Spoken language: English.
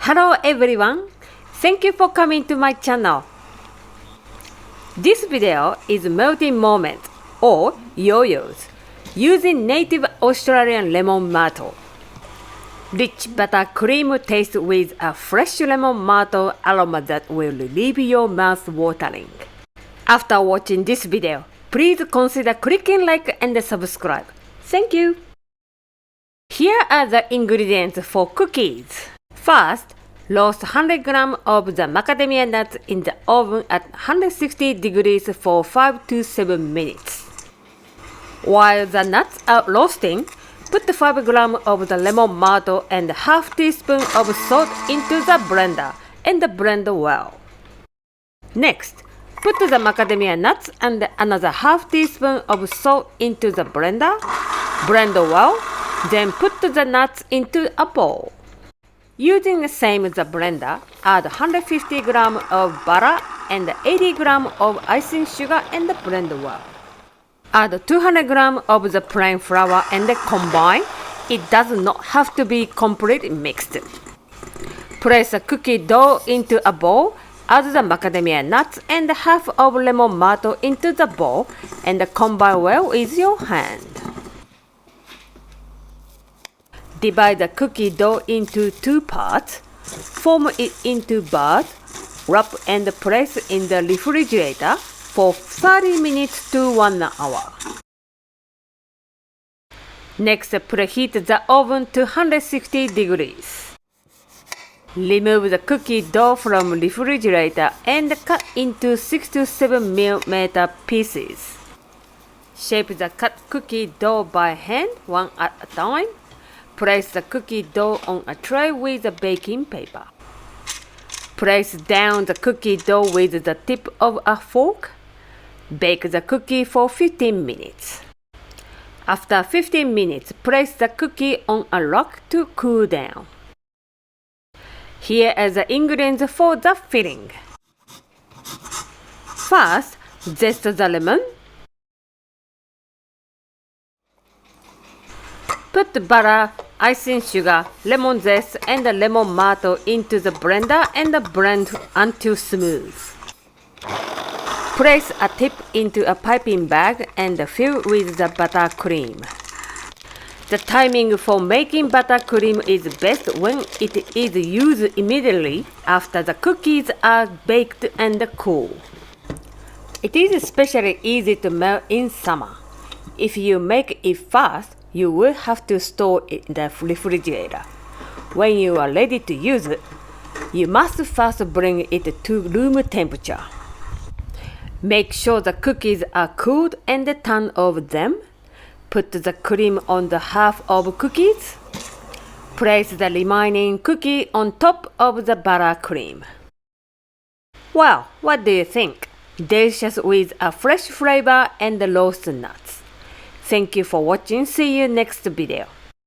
Hello everyone! Thank you for coming to my channel. This video is melting moment or yo-yos using native Australian lemon myrtle. Rich buttercream taste with a fresh lemon myrtle aroma that will leave your mouth watering. After watching this video, please consider clicking like and subscribe. Thank you! Here are the ingredients for cookies. First, roast 100 grams of the macadamia nuts in the oven at 160 degrees for 5 to 7 minutes. While the nuts are roasting, put 5 grams of the lemon myrtle and half teaspoon of salt into the blender and blend well. Next, put the macadamia nuts and another half teaspoon of salt into the blender. Blend well, then put the nuts into a bowl. Using the same blender, add 150 grams of butter and 80 grams of icing sugar and blend well. Add 200 grams of the plain flour and combine. It does not have to be completely mixed. Place the cookie dough into a bowl, add the macadamia nuts and half of lemon myrtle into the bowl and combine well with your hand. Divide the cookie dough into 2 parts, form it into bars, wrap and place in the refrigerator for 30 minutes to 1 hour. Next, preheat the oven to 160 degrees. Remove the cookie dough from refrigerator and cut into 6 to 7 mm pieces. Shape the cut cookie dough by hand, one at a time. Place the cookie dough on a tray with the baking paper. Place down the cookie dough with the tip of a fork. Bake the cookie for 15 minutes. After 15 minutes, place the cookie on a rack to cool down. Here are the ingredients for the filling. First, zest the lemon. Put butter, icing sugar, lemon zest, and lemon myrtle into the blender and blend until smooth. Place a tip into a piping bag and fill with the buttercream. The timing for making buttercream is best when it is used immediately after the cookies are baked and cool. It is especially easy to melt in summer. If you make it fast, you will have to store it in the refrigerator. When you are ready to use it, you must first bring it to room temperature. Make sure the cookies are cooled and turn over them. Put the cream on the half of cookies. Place the remaining cookie on top of the buttercream. Well, what do you think? Delicious with a fresh flavor and roasted nuts. Thank you for watching. See you next video.